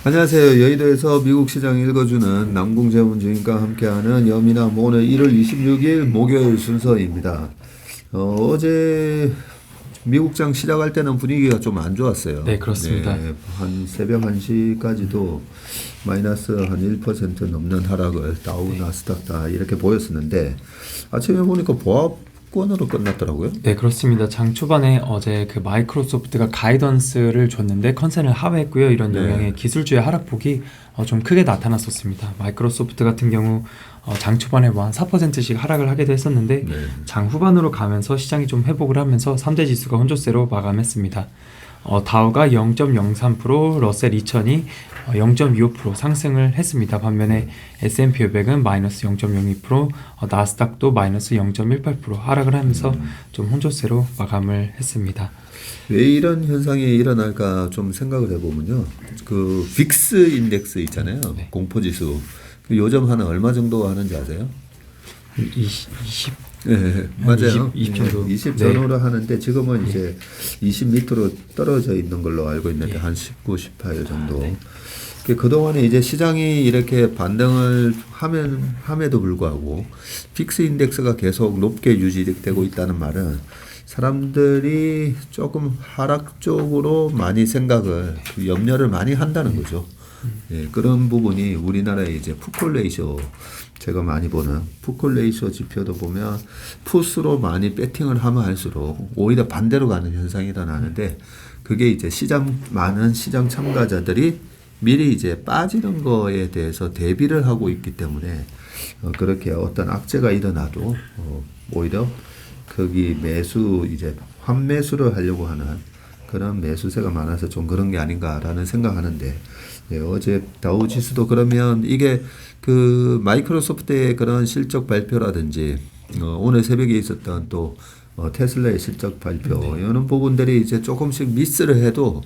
안녕하세요. 여의도에서 미국 시장 읽어주는 남궁재문주임과 함께하는 여미남 오늘 1월 26일 목요일 순서입니다. 어제 미국장 시작할 때는 분위기가 좀 안 좋았어요. 네, 그렇습니다. 네, 한 새벽 1시까지도 마이너스 한 1% 넘는 하락을 다우 나스닥 다 이렇게 보였었는데 아침에 보니까 보합권으로 끝났더라고요. 네, 그렇습니다. 장 초반에 어제 그 마이크로소프트가 가이던스를 줬는데 컨센을 하회했고요. 이런 네. 영향의 기술주의 하락폭이 좀 크게 나타났었습니다. 마이크로소프트 같은 경우 장 초반에 뭐 한 4%씩 하락을 하기도 했었는데 네. 장 후반으로 가면서 시장이 좀 회복을 하면서 3대 지수가 혼조세로 마감했습니다. 다우가 0.03%, 러셀 2000이 0.25% 상승을 했습니다. 반면에 S&P 500은 마이너스 0.02%, 나스닥도 마이너스 0.18% 하락을 하면서 좀 혼조세로 마감을 했습니다. 왜 이런 현상이 일어날까 좀 생각을 해보면요. 그 빅스 인덱스 있잖아요. 네. 공포지수. 요즘 한 얼마 정도 하는지 아세요? 20 네, 맞아요. 20 정도. 20 네. 전후로 하는데 지금은 이제 20 밑으로 떨어져 있는 걸로 알고 있는데 한 19, 18 정도. 그동안에 이제 시장이 이렇게 반등을 함에도 불구하고 빅스 인덱스가 계속 높게 유지되고 있다는 말은 사람들이 조금 하락 쪽으로 많이 생각을 염려를 많이 한다는 거죠. 예, 그런 부분이 우리나라의 이제 풋콜 레이쇼 제가 많이 보는 풋콜 레이쇼 지표도 보면 풋으로 많이 배팅을 하면 할수록 오히려 반대로 가는 현상이 일어나는데 그게 이제 많은 시장 참가자들이 미리 이제 빠지는 거에 대해서 대비를 하고 있기 때문에 그렇게 어떤 악재가 일어나도 오히려 거기 매수 이제 환매수를 하려고 하는 그런 매수세가 많아서 좀 그런 게 아닌가라는 생각하는데 예, 어제 다우 지수도 그러면 이게 그 마이크로소프트의 그런 실적 발표라든지 오늘 새벽에 있었던 또 테슬라의 실적 발표 이런 부분들이 이제 조금씩 미스를 해도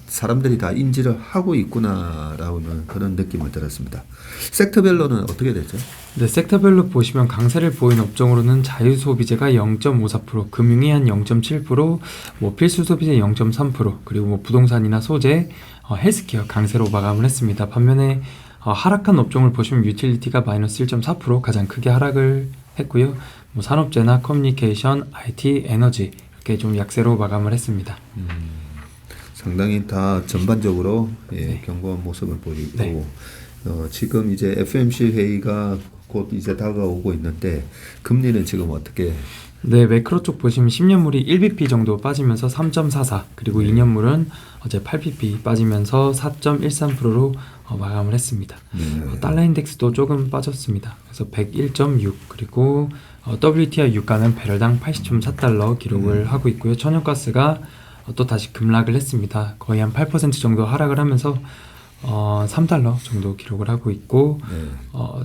사람들이 다 인지를 하고 있구나라는 그런 느낌을 들었습니다. 섹터별로는 어떻게 됐죠? 네, 섹터별로 보시면 강세를 보인 업종으로는 자유소비재가 0.54%, 금융이 한 0.7%, 뭐 필수소비재 0.3%, 그리고 뭐 부동산이나 소재, 헬스케어 강세로 마감을 했습니다. 반면에 하락한 업종을 보시면 유틸리티가 마이너스 1.4% 가장 크게 하락을 했고요. 뭐 산업재나 커뮤니케이션, IT, 에너지 이렇게 좀 약세로 마감을 했습니다. 상당히 다 전반적으로 예, 견고한 모습을 보이고 네. 지금 이제 FMC 회의가 곧 이제 다가오고 있는데 금리는 지금 어떻게? 네, 매크로 쪽 보시면 10년물이 1bp 정도 빠지면서 3.44, 그리고 2년물은 어제 8bp 빠지면서 4.13%로 마감을 했습니다. 달러 인덱스도 조금 빠졌습니다. 그래서 101.6, 그리고 WTI 유가는 배럴당 80.4달러 기록을 하고 있고요. 천연가스가 또 다시 급락을 했습니다. 거의 한 8% 정도 하락을 하면서 3달러 정도 기록을 하고 있고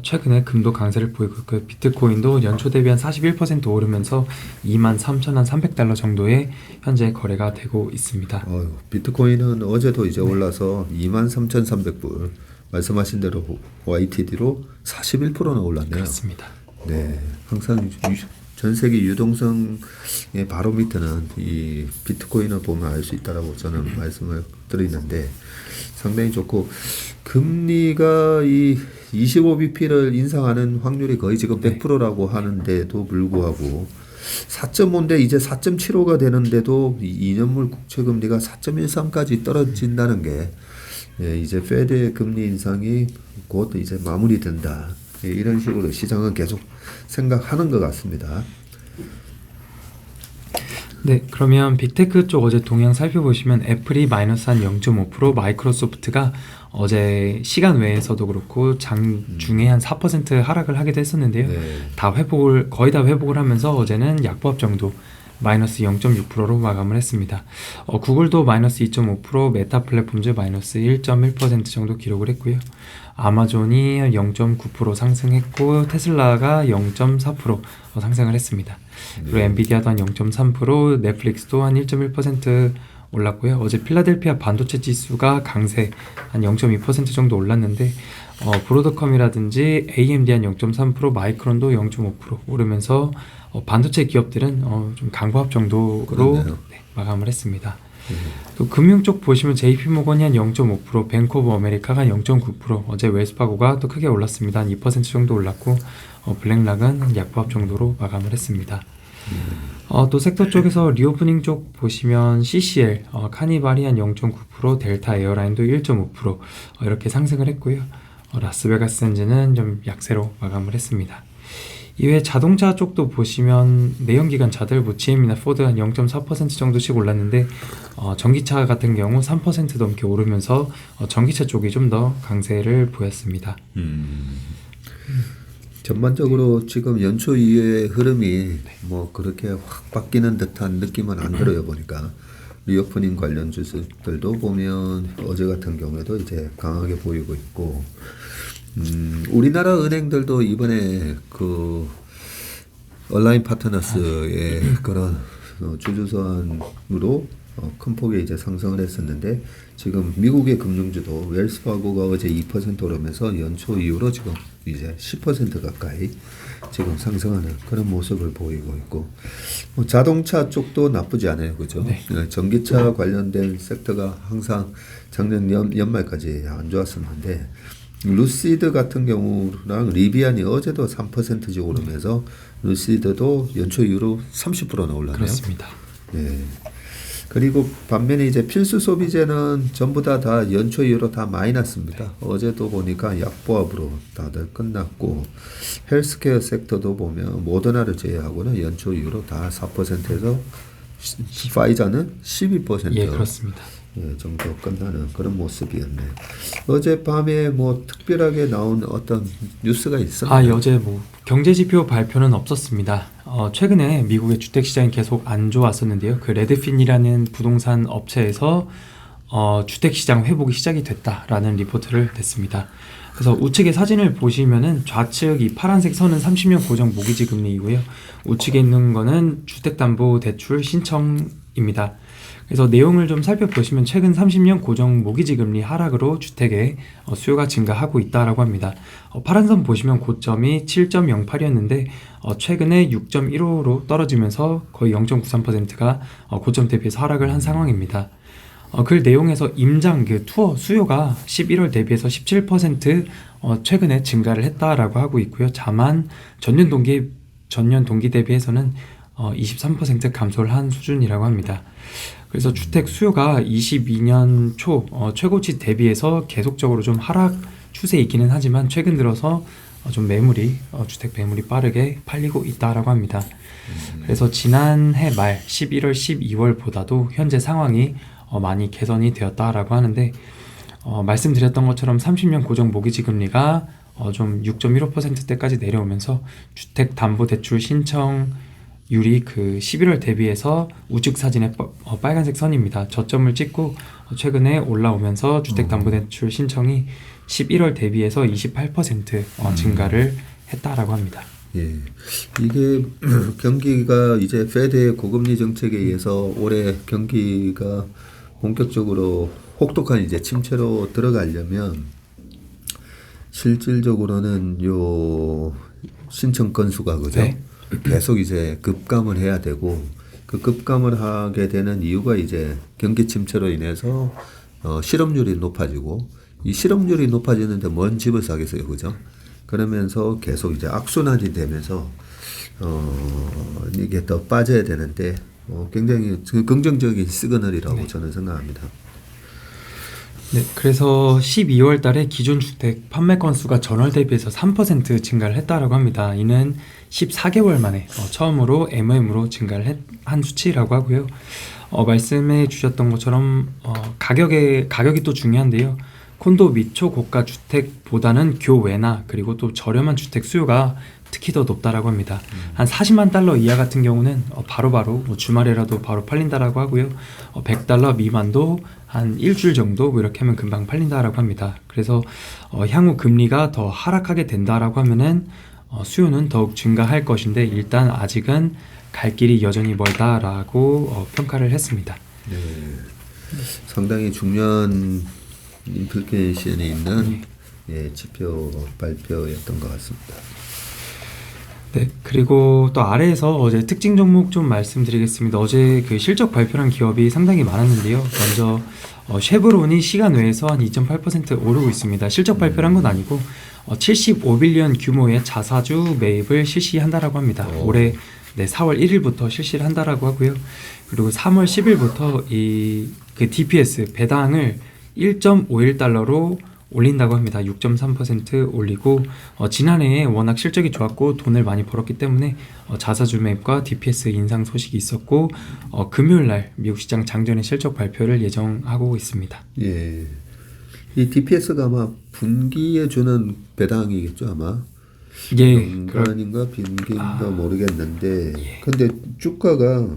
최근에 금도 강세를 보이고 있고요. 비트코인도 연초 대비 한 41% 오르면서 23,300달러 정도의 현재 거래가 되고 있습니다. 비트코인은 어제도 이제 올라서 23,300불 말씀하신 대로 YTD로 41%나 올랐네요. 그렇습니다. 네, 항상 전 세계 유동성의 바로 밑에는 이 비트코인을 보면 알 수 있다라고 저는 말씀을 드리는데 상당히 좋고 금리가 이 25bp를 인상하는 확률이 거의 지금 100%라고 하는데도 불구하고 4.5인데 이제 4.75가 되는데도 2년물 국채금리가 4.13까지 떨어진다는 게 예, 이제 페드의 금리 인상이 곧 이제 마무리된다. 이런 식으로 시장은 계속 생각하는 것 같습니다. 네, 그러면 빅테크 쪽 어제 동향 살펴보시면 애플이 마이너스 한 0.5%, 마이크로소프트가 어제 시간 외에서도 그렇고 장 중에 한 4% 하락을 하기도 했었는데요. 거의 다 회복을 하면서 어제는 약보합 정도 마이너스 0.6%로 마감을 했습니다. 구글도 마이너스 2.5%, 메타 플랫폼즈 마이너스 1.1% 정도 기록을 했고요. 아마존이 0.9% 상승했고 테슬라가 0.4% 상승을 했습니다. 그리고 엔비디아도 한 0.3%, 넷플릭스도 한 1.1% 올랐고요. 어제 필라델피아 반도체 지수가 강세 한 0.2% 정도 올랐는데 브로드컴이라든지 AMD 한 0.3%, 마이크론도 0.5% 오르면서 반도체 기업들은 좀 강보합 정도로 마감을 했습니다. 또 금융 쪽 보시면 JP모건이 한 0.5%, 뱅크 오브 아메리카가 0.9%, 어제 웰스파고가 또 크게 올랐습니다. 한 2% 정도 올랐고 블랙락은 약보합 정도로 마감을 했습니다. 또 섹터 쪽에서 리오프닝 쪽 보시면 CCL, 카니발이 한 0.9%, 델타 에어라인도 1.5% 이렇게 상승을 했고요. 라스베가스 샌즈는 좀 약세로 마감을 했습니다. 이외에 자동차 쪽도 보시면 내연기관차들 뭐 GM이나 포드 한 0.4% 정도씩 올랐는데 전기차 같은 경우 3% 넘게 오르면서 전기차 쪽이 좀 더 강세를 보였습니다. 전반적으로 지금 연초 이후의 흐름이 뭐 그렇게 확 바뀌는 듯한 느낌은 안 들어요. 보니까 리오프닝 관련 주식들도 보면 어제 같은 경우에도 이제 강하게 보이고 있고, 우리나라 은행들도 이번에 그 얼라인 파트너스의 그런 주주선으로 큰 폭의 이제 상승을 했었는데, 지금 미국의 금융주도 웰스파고가 어제 2% 오르면서 연초 이후로 지금 이제 10% 가까이 지금 상승하는 그런 모습을 보이고 있고, 자동차 쪽도 나쁘지 않아요, 그죠? 네. 전기차 관련된 섹터가 항상 작년 연말까지 안 좋았었는데, 루시드 같은 경우랑 리비안이 어제도 3%씩 오르면서 루시드도 연초 이후로 30%나 올랐네요. 그렇습니다. 네. 그리고 반면에 이제 필수 소비재는 전부 다 연초 이후로 다 마이너스입니다. 어제도 보니까 약보합으로 다들 끝났고, 헬스케어 섹터도 보면 모더나를 제외하고는 연초 이후로 다 4%에서 파이자는 12% 예, 그렇습니다. 정도 끝나는 그런 모습이었네요. 어젯밤에 뭐 특별하게 나온 어떤 뉴스가 있었나요? 어제 뭐 경제 지표 발표는 없었습니다. 최근에 미국의 주택 시장이 계속 안 좋았었는데요. 그 레드핀이라는 부동산 업체에서 주택 시장 회복이 시작이 됐다라는 리포트를 냈습니다. 그래서 우측의 사진을 보시면은 좌측 이 파란색 선은 30년 고정 모기지 금리이고요. 우측에 있는 거는 주택담보대출 신청입니다. 그래서 내용을 좀 살펴보시면 최근 30년 고정 모기지 금리 하락으로 주택의 수요가 증가하고 있다라고 합니다. 파란 선 보시면 고점이 7.08이었는데 최근에 6.15로 떨어지면서 거의 0.93%가 고점 대비해서 하락을 한 상황입니다. 그 내용에서 임장 투어 수요가 11월 대비해서 17% 최근에 증가를 했다라고 하고 있고요. 다만 전년 동기 대비해서는 23% 감소를 한 수준이라고 합니다. 그래서 주택 수요가 22년 초 최고치 대비해서 계속적으로 좀 하락 추세이기는 하지만 최근 들어서 좀 주택 매물이 빠르게 팔리고 있다라고 합니다. 그래서 지난해 말 11월, 12월보다도 현재 상황이 많이 개선이 되었다라고 하는데, 말씀드렸던 것처럼 30년 고정 모기지 금리가 좀 6.15%대까지 내려오면서 주택담보대출 신청률이 그 11월 대비해서 우측 사진의 빨간색 선입니다. 저점을 찍고 최근에 올라오면서 주택담보대출 신청이 11월 대비해서 28% 증가를 했다라고 합니다. 예, 이게 경기가 이제 페드의 고금리 정책에 의해서 올해 경기가 본격적으로 혹독한 이제 침체로 들어가려면 실질적으로는 요 신청 건수가 그죠? 네. 계속 이제 급감을 해야 되고, 그 급감을 하게 되는 이유가 이제 경기 침체로 인해서 실업률이 높아지고, 이 실업률이 높아지는데 뭔 집을 사겠어요, 그죠? 그러면서 계속 이제 악순환이 되면서 이게 더 빠져야 되는데 굉장히 긍정적인 시그널이라고 네. 저는 생각합니다. 네, 그래서 12월 달에 기존 주택 판매 건수가 전월 대비해서 3% 증가를 했다라고 합니다. 이는 14개월 만에 처음으로 MM으로 증가를 한 수치라고 하고요. 말씀해 주셨던 것처럼 가격이 또 중요한데요. 콘도 및 초고가 주택보다는 교외나 그리고 또 저렴한 주택 수요가 특히 더 높다라고 합니다. 한 40만 달러 이하 같은 경우는 바로바로 뭐 주말에라도 바로 팔린다라고 하고요. 100달러 미만도 한 일주일 정도 뭐 이렇게 하면 금방 팔린다라고 합니다. 그래서 향후 금리가 더 하락하게 된다라고 하면은 수요는 더욱 증가할 것인데, 일단 아직은 갈 길이 여전히 멀다라고 평가를 했습니다. 네, 상당히 중요한 임플리케이션이 있는 지표 발표였던 것 같습니다. 네, 그리고 또 아래에서 어제 특징 종목 좀 말씀드리겠습니다. 어제 그 실적 발표한 기업이 상당히 많았는데요. 먼저 쉐브론이 시간 외에서 한 2.8% 오르고 있습니다. 실적 발표를 한 건 아니고 75빌리언 규모의 자사주 매입을 실시한다라고 합니다. 올해 4월 1일부터 실시를 한다라고 하고요. 그리고 3월 10일부터 그 DPS 배당을 1.51달러로 올린다고 합니다. 6.3% 올리고 지난해에 워낙 실적이 좋았고 돈을 많이 벌었기 때문에 자사주 매입과 DPS 인상 소식이 있었고 금요일날 미국 시장 장전의 실적 발표를 예정하고 있습니다. 예, 이 DPS가 아마 분기에 주는 배당이겠죠 아마. 예, 연간인가 분기인가 모르겠는데, 근데 주가가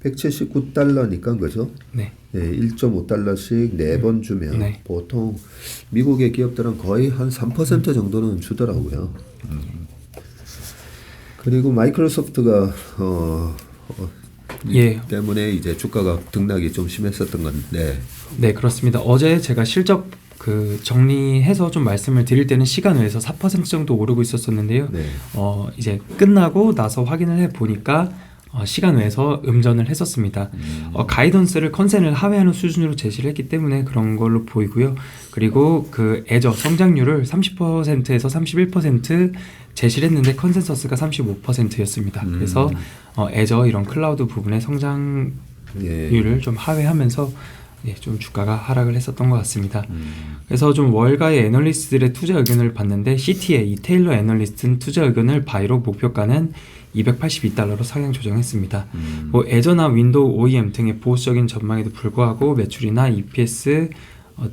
179달러니까 그죠? 네. 예, 1.5달러씩 4번 주면 네. 보통 미국의 기업들은 거의 한 3% 정도는 주더라고요. 그리고 마이크로소프트가 때문에 이제 주가가 등락이 좀 심했었던 건데. 네, 그렇습니다. 어제 제가 실적 정리해서 좀 말씀을 드릴 때는 시간 외에서 4% 정도 오르고 있었었는데요. 네. 이제 끝나고 나서 확인을 해 보니까 시간 외에서 음전을 했었습니다. 가이던스를 컨센을 하회하는 수준으로 제시를 했기 때문에 그런 걸로 보이고요. 그리고 그 애저 성장률을 30%에서 31% 제시를 했는데 컨센서스가 35%였습니다. 그래서 애저 이런 클라우드 부분의 성장률을 좀 하회하면서 좀 주가가 하락을 했었던 것 같습니다. 그래서 좀 월가의 애널리스트들의 투자 의견을 봤는데 CT의 테일러 애널리스트는 투자 의견을 바이로 목표가는 282달러로 상향 조정했습니다. 뭐 애저나 윈도우 OEM 등의 보수적인 전망에도 불구하고 매출이나 EPS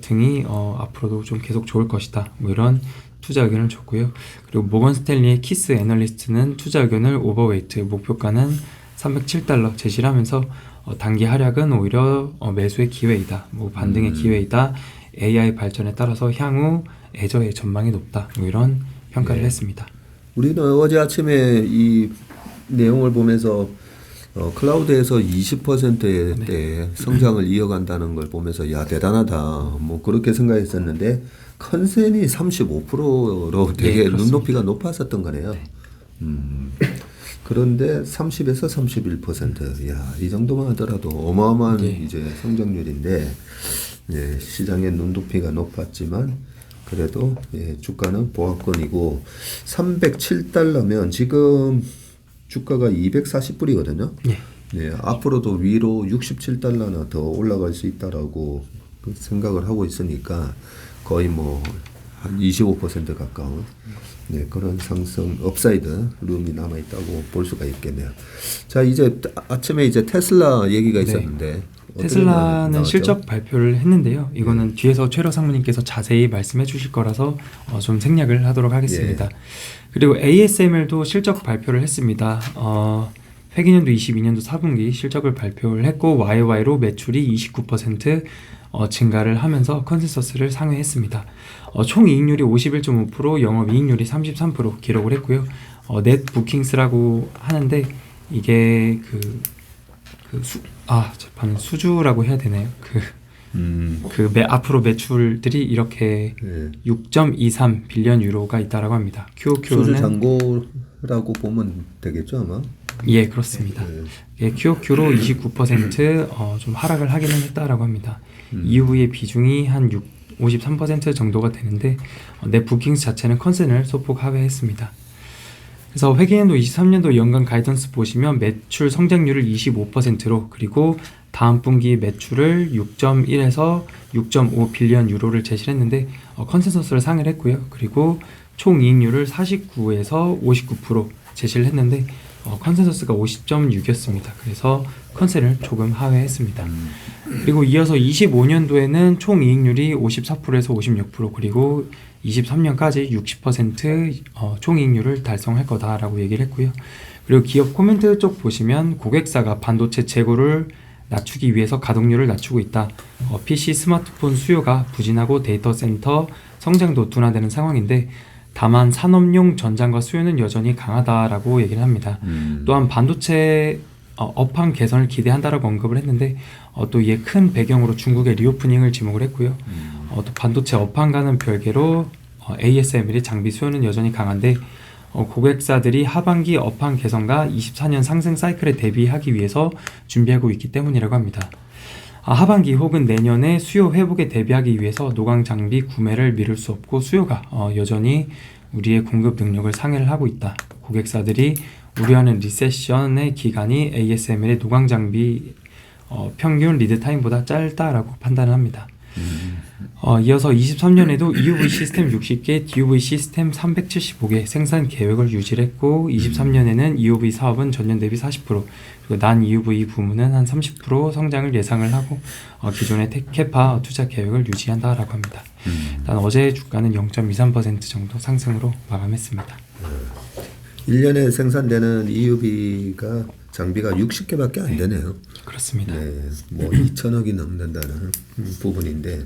등이 앞으로도 좀 계속 좋을 것이다. 뭐 이런 투자 의견을 줬고요. 그리고 모건 스탠리의 키스 애널리스트는 투자 의견을 오버웨이트 목표가는 307달러 제시를 하면서 단기 하락은 오히려 매수의 기회이다. 뭐 반등의 기회이다. AI 발전에 따라서 향후 애저의 전망이 높다. 뭐 이런 평가를 했습니다. 우리는 어제 아침에 이 내용을 보면서 클라우드에서 20%의 성장을 이어간다는 걸 보면서 야 대단하다 뭐 그렇게 생각했었는데 컨센이 35%로 되게 눈높이가 높았었던 거네요. 그런데 30에서 31%, 야, 이 정도만 하더라도 어마어마한 이제 성장률인데, 시장의 눈높이가 높았지만, 그래도 주가는 보합권이고, 307달러면 지금 주가가 240불이거든요. 앞으로도 위로 67달러나 더 올라갈 수 있다라고 생각을 하고 있으니까, 거의 뭐, 한 25% 가까운 그런 상승 업사이드 룸이 남아 있다고 볼 수가 있겠네요. 자, 이제 아침에 이제 테슬라 얘기가 있었는데 테슬라는 실적 발표를 했는데요. 이거는 뒤에서 최러 상무님께서 자세히 말씀해 주실 거라서 좀 생략을 하도록 하겠습니다. 그리고 ASML도 실적 발표를 했습니다. 회계년도 22년도 4분기 실적을 발표를 했고 YOY로 매출이 29% 증가를 하면서 컨센서스를 상회했습니다. 총 이익률이 51.5%, 영업이익률이 33% 기록을 했고요. 넷 부킹스라고 하는데 이게 재판 수주라고 해야 되나요? 앞으로 매출들이 이렇게 6.23 빌리언 유로가 있다라고 합니다. QOQ는 수주 잔고라고 보면 되겠죠 아마? 예, 그렇습니다. QOQ로 29% 좀 하락을 하기는 했다라고 합니다. EUV의 비중이 한 53% 정도가 되는데 내 부킹스 자체는 컨센을 소폭 하회했습니다. 그래서 회계연도 23년도 연간 가이던스 보시면 매출 성장률을 25%로 그리고 다음 분기 매출을 6.1에서 6.5 빌리언 유로를 제시를 했는데 컨센서스를 상회를 했고요. 그리고 총 이익률을 49에서 59% 제시를 했는데 컨센서스가 50.6이었습니다. 그래서 컨센을 조금 하회했습니다. 그리고 이어서 25년도에는 총 이익률이 54%에서 56% 그리고 23년까지 60% 총이익률을 달성할 거다라고 얘기를 했고요. 그리고 기업 코멘트 쪽 보시면 고객사가 반도체 재고를 낮추기 위해서 가동률을 낮추고 있다. PC 스마트폰 수요가 부진하고 데이터 센터 성장도 둔화되는 상황인데 다만 산업용 전장과 수요는 여전히 강하다라고 얘기를 합니다. 또한 반도체 업황 개선을 기대한다라고 언급을 했는데 또 이에 큰 배경으로 중국의 리오프닝을 지목을 했고요. 또 반도체 업황과는 별개로 ASML이 장비 수요는 여전히 강한데 고객사들이 하반기 업황 개선과 24년 상승 사이클에 대비하기 위해서 준비하고 있기 때문이라고 합니다. 하반기 혹은 내년에 수요 회복에 대비하기 위해서 노광 장비 구매를 미룰 수 없고 수요가 여전히 우리의 공급 능력을 상회를 하고 있다. 고객사들이 우려하는 리세션의 기간이 ASML의 노광 장비 평균 리드 타임보다 짧다라고 판단을 합니다. 이어서 23년에도 EUV 시스템 60개, DUV 시스템 375개 생산 계획을 유지했고 23년에는 EUV 사업은 전년 대비 40%, 그리고 난 EUV 부문은 한 30% 성장을 예상을 하고 기존의 캐파 투자 계획을 유지한다라고 합니다. 일단 어제 주가는 0.23% 정도 상승으로 마감했습니다. 1년에 생산되는 EUV가 장비가 60개밖에 안 되네요. 그렇습니다. 네, 뭐 2천억이 넘는다는 부분인데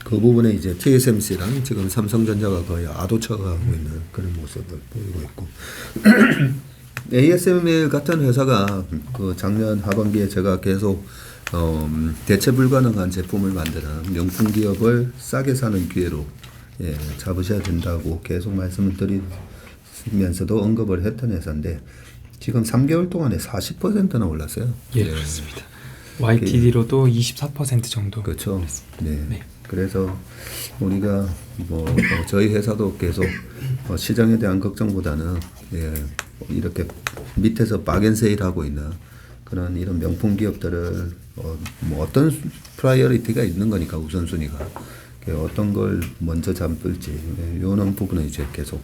그 부분에 이제 TSMC랑 지금 삼성전자가 거의 압도쳐가고 있는 그런 모습을 보이고 있고 ASML 같은 회사가 그 작년 하반기에 제가 계속 대체 불가능한 제품을 만드는 명품 기업을 싸게 사는 기회로 잡으셔야 된다고 계속 말씀을 드리면서도 언급을 했던 회사인데 지금 3개월 동안에 40%나 올랐어요. 예, 그렇습니다. YTD로도 24% 정도. 그렇죠. 네. 네. 그래서 우리가 저희 회사도 계속 시장에 대한 걱정보다는 이렇게 밑에서 박앤세일하고 있는 그런 이런 명품 기업들을 어떤 프라이어리티가 있는 거니까 우선순위가 어떤 걸 먼저 잡을지 이런 부분은 이제 계속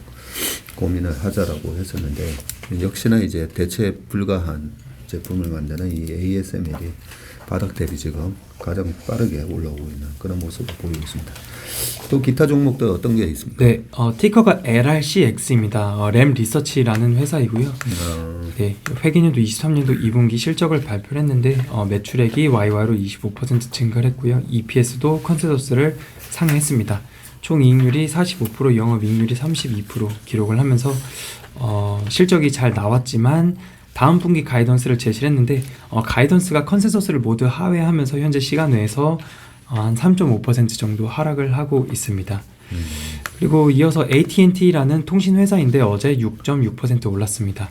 고민을 하자라고 했었는데 역시나 이제 대체 불가한 제품을 만드는 이 ASML이 바닥 대비 지금 가장 빠르게 올라오고 있는 그런 모습을 보이고 있습니다. 또 기타 종목들 어떤 게 있습니까? 네, 티커가 LRCX입니다. 램 리서치라는 회사이고요. 네, 회계년도 23년도 2분기 실적을 발표를 했는데 매출액이 YY로 25% 증가를 했고요. EPS도 컨센서스를 상회했습니다. 총 이익률이 45%, 영업이익률이 32% 기록을 하면서 실적이 잘 나왔지만 다음 분기 가이던스를 제시를 했는데 가이던스가 컨센서스를 모두 하회하면서 현재 시간 내에서 한 3.5% 정도 하락을 하고 있습니다. 그리고 이어서 AT&T라는 통신회사인데 어제 6.6% 올랐습니다.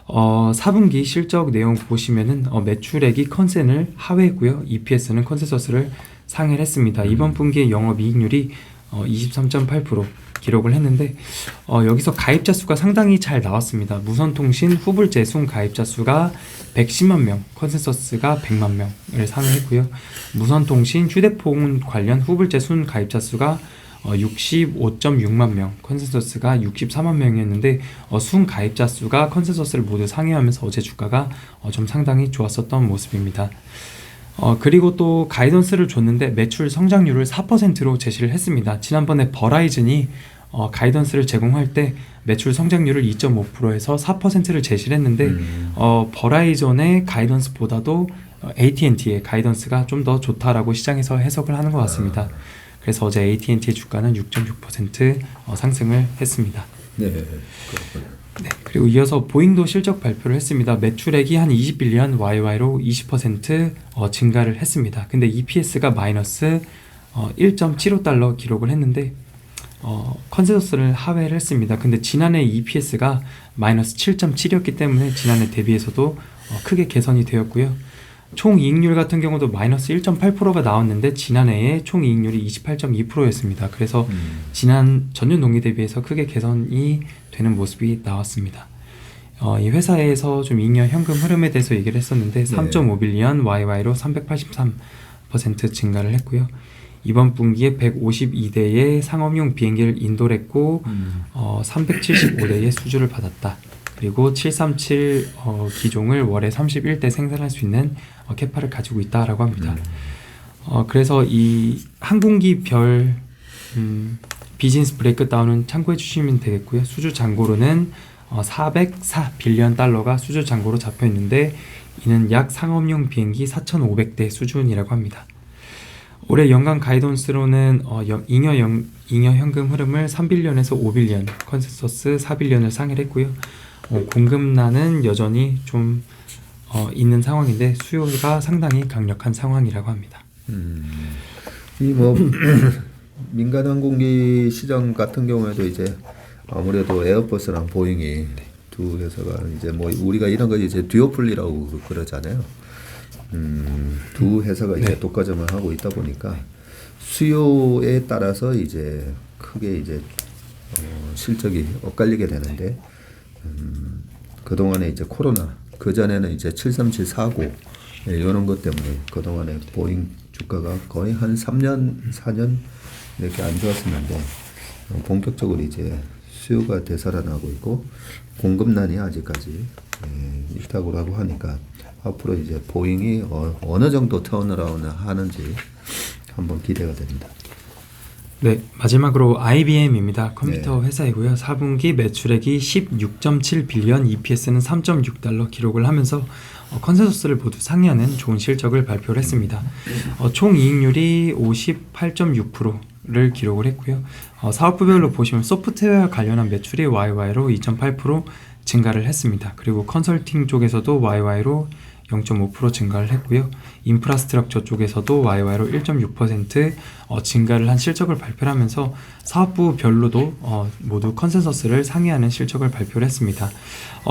4분기 실적 내용 보시면은 매출액이 컨센을 하회했고요. EPS는 컨센서스를 상회를 했습니다. 이번 분기의 영업이익률이 23.8% 기록을 했는데 여기서 가입자 수가 상당히 잘 나왔습니다. 무선통신 후불제 순 가입자 수가 110만 명, 컨센서스가 100만 명을 상회했고요. 무선통신 휴대폰 관련 후불제 순 가입자 수가 65.6만 명, 컨센서스가 64만 명이었는데 순 가입자 수가 컨센서스를 모두 상회하면서 어제 주가가 좀 상당히 좋았었던 모습입니다. 그리고 또 가이던스를 줬는데 매출 성장률을 4%로 제시를 했습니다. 지난번에 버라이즌이 가이던스를 제공할 때 매출 성장률을 2.5%에서 4%를 제시를 했는데 버라이즌의 가이던스보다도 AT&T의 가이던스가 좀 더 좋다라고 시장에서 해석을 하는 것 같습니다. 그래서 어제 AT&T의 주가는 6.6% 상승을 했습니다. 네, 그렇군요. 네, 그리고 이어서 보잉도 실적 발표를 했습니다. 매출액이 한 21년 YY로 20% 증가를 했습니다. 근데 EPS가 마이너스 1.75달러 기록을 했는데 컨센서스를 하회를 했습니다. 근데 지난해 EPS가 마이너스 7.7이었기 때문에 지난해 대비해서도 크게 개선이 되었고요. 총 이익률 같은 경우도 마이너스 1.8%가 나왔는데 지난해에 총 이익률이 28.2%였습니다. 그래서 전년 동기 대비해서 크게 개선이 되는 모습이 나왔습니다. 이 회사에서 좀 잉여 현금 흐름에 대해서 얘기를 했었는데 3.5빌리언 YY로 383% 증가를 했고요. 이번 분기에 152대의 상업용 비행기를 인도를 했고 375대의 수주를 받았다. 그리고 737 기종을 월에 31대 생산할 수 있는 캐파를 가지고 있다라고 합니다. 그래서 이 항공기별 비즈니스 브레이크다운은 참고해 주시면 되겠고요. 수주 잔고로는 404빌리언 달러가 수주 잔고로 잡혀 있는데 이는 약 상업용 비행기 4,500대 수준이라고 합니다. 올해 연간 가이던스로는 잉여 현금 흐름을 3빌리언에서 5빌리언, 컨센서스 4빌리언을 상회를 했고요. 공급난은 여전히 좀 있는 상황인데 수요가 상당히 강력한 상황이라고 합니다. 이 민간 항공기 시장 같은 경우에도 이제 아무래도 에어버스랑 보잉이 두 회사가 이제 뭐 우리가 이런 거 이제 듀오폴리라고 그러잖아요. 두 회사가 이제 네. 독과점을 하고 있다 보니까 수요에 따라서 이제 크게 이제 실적이 엇갈리게 되는데 그 동안에 이제 코로나 그 전에는 이제 73740 이런 것 때문에 그 동안에 보잉 주가가 거의 한 3년 4년 이렇게 안 좋았었는데 본격적으로 이제 수요가 되살아나고 있고 공급난이 아직까지 있다고 하고 하니까 앞으로 이제 보잉이 어느 정도 턴어라운드 하는지 한번 기대가 됩니다. 네, 마지막으로 IBM입니다. 컴퓨터 회사이고요. 4분기 매출액이 16.7 빌리언, EPS는 3.6달러 기록을 하면서 컨센서스를 모두 상회하는 좋은 실적을 발표를 했습니다. 총 이익률이 58.6%를 기록을 했고요. 사업부별로 보시면 소프트웨어 관련한 매출이 YY로 2.8% 증가를 했습니다. 그리고 컨설팅 쪽에서도 YY로 0.5% 증가를 했고요. 인프라스트럭처 쪽에서도 YY로 1.6% 증가를 한 실적을 발표를 하면서 사업부별로도 모두 컨센서스를 상회하는 실적을 발표를 했습니다.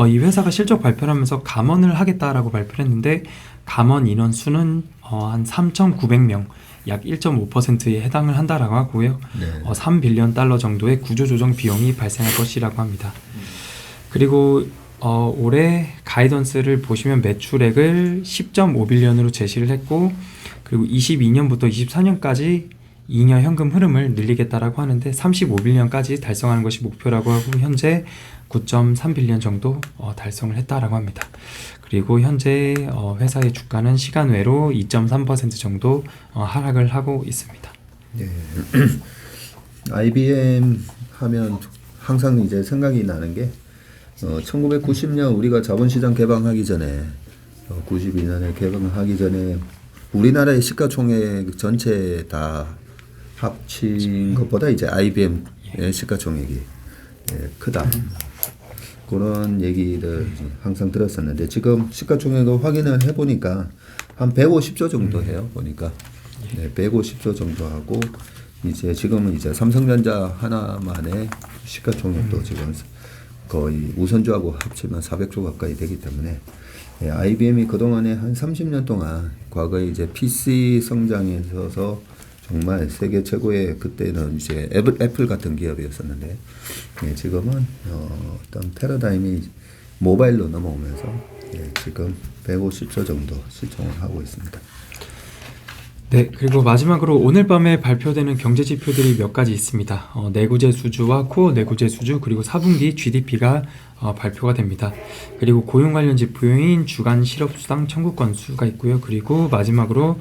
이 회사가 실적 발표를 하면서 감원을 하겠다라고 발표를 했는데 감원 인원 수는 한 3,900명 약 1.5%에 해당을 한다라고 하고요. 3빌리언 달러 정도의 구조조정 비용이 발생할 것이라고 합니다. 그리고 올해 가이던스를 보시면 매출액을 10.5빌리언으로 제시를 했고 그리고 22년부터 24년까지 잉여 현금 흐름을 늘리겠다라고 하는데 35빌리언까지 달성하는 것이 목표라고 하고 현재 9.3빌리언 정도 달성을 했다라고 합니다. 그리고 현재 회사의 주가는 시간 외로 2.3% 정도 하락을 하고 있습니다. 네. IBM 하면 항상 이제 생각이 나는 게 1990년 우리가 자본시장 개방하기 전에 92년에 개방하기 전에 우리나라의 시가총액 전체 다 합친 것보다 이제 IBM의 시가총액이 크다. 그런 얘기를 항상 들었었는데 지금 시가총액을 확인을 해보니까 한 150조 정도 해요. 보니까 150조 정도 하고 이제 지금은 이제 삼성전자 하나만의 시가총액도 지금 거의 우선주하고 합치면 400조 가까이 되기 때문에 IBM이 그동안에 한 30년 동안 과거에 이제 PC 성장에 있어서 정말 세계 최고의 그때는 이제 애플 같은 기업이었었는데 지금은 어떤 패러다임이 모바일로 넘어오면서 지금 150조 정도 시총을 하고 있습니다. 네, 그리고 마지막으로 오늘 밤에 발표되는 경제 지표들이 몇 가지 있습니다. 내구재 수주와 코어 내구재 수주 그리고 4분기 GDP가 발표가 됩니다. 그리고 고용 관련 지표인 주간 실업수당 청구 건수가 있고요. 그리고 마지막으로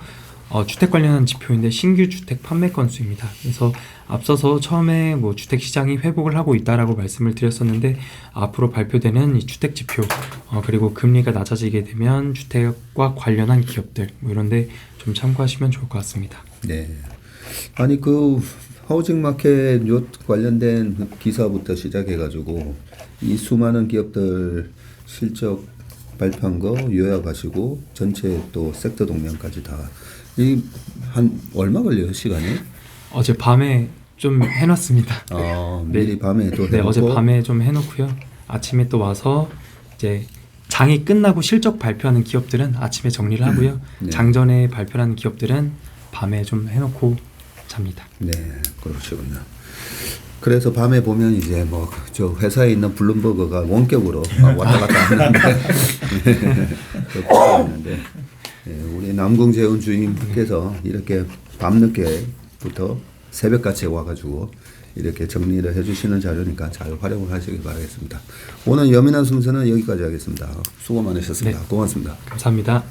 주택 관련한 지표인데 신규 주택 판매 건수입니다. 그래서 앞서서 처음에 뭐 주택 시장이 회복을 하고 있다라고 말씀을 드렸었는데 앞으로 발표되는 이 주택 지표 그리고 금리가 낮아지게 되면 주택과 관련한 기업들 뭐 이런데 좀 참고하시면 좋을 것 같습니다. 네. 아니 그 하우징 마켓 요 관련된 기사부터 시작해가지고 이 수많은 기업들 실적 발표한 거 요약하시고 전체 또 섹터 동향까지 다 이 한 얼마 걸려요 시간이? 어제 밤에 좀 해놨습니다. 미리 밤에 또 해놓고. 네, 어제 밤에 좀 해놓고요. 아침에 또 와서 이제 장이 끝나고 실적 발표하는 기업들은 아침에 정리를 하고요. 네. 장전에 발표하는 기업들은 밤에 좀 해놓고 잡니다. 네, 그러시군요. 그래서 밤에 보면 이제 뭐 저 회사에 있는 블룸버그가 원격으로 왔다 갔다 하는데 그렇게 있는데 우리 남궁재훈 주임께서 이렇게 밤늦게부터 새벽같이 와가지고 이렇게 정리를 해주시는 자료니까 잘 활용을 하시기 바라겠습니다. 오늘 여민한 순서는 여기까지 하겠습니다. 수고 많으셨습니다. 네. 고맙습니다. 감사합니다.